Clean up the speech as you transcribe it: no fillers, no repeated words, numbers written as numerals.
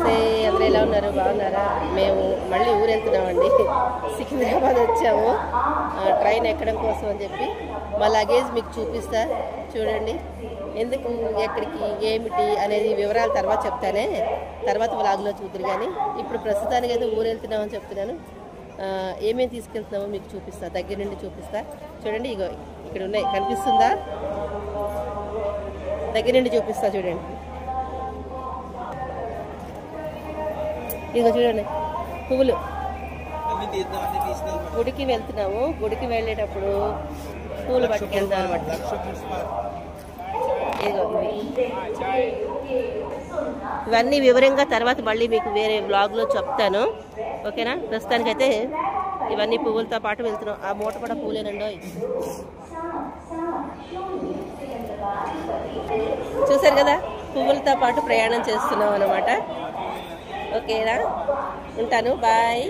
నమస్తే, అందరూ ఎలా ఉన్నారు? బాగున్నారా? మేము మళ్ళీ ఊరు వెళ్తున్నామండి. సికింద్రాబాద్ వచ్చాము ట్రైన్ ఎక్కడం కోసం అని చెప్పి. మా లగేజ్ మీకు చూపిస్తా చూడండి. ఎందుకు, ఎక్కడికి, ఏమిటి అనేది వివరాలు తర్వాత చెప్తానే, తర్వాత వ్లాగ్లో చూద్దరు. కానీ ఇప్పుడు ప్రస్తుతానికి అయితే ఊరు వెళ్తున్నామని చెప్తున్నాను. ఏమేమి తీసుకెళ్తున్నామో మీకు చూపిస్తా, దగ్గర నుండి చూపిస్తా చూడండి. ఇగో ఇక్కడ ఉన్నాయి, కనిపిస్తుందా? దగ్గర నుండి చూపిస్తా చూడండి. ఇదిగో చూడండి, పువ్వులు. గుడికి వెళ్తున్నాము. గుడికి వెళ్ళేటప్పుడు పూలు పట్టుకెళ్తాం అనమాట. ఇదిగో ఇవన్నీ వివరంగా తర్వాత మళ్ళీ మీకు వేరే బ్లాగ్లో చెప్తాను, ఓకేనా? ప్రస్తుతానికైతే ఇవన్నీ పువ్వులతో పాటు వెళ్తున్నాం. ఆ మూట కూడా పూలేనండో. చూసారు కదా, పువ్వులతో పాటు ప్రయాణం చేస్తున్నాం అన్నమాట. ఓకేనా? ఉంటాను, బాయ్.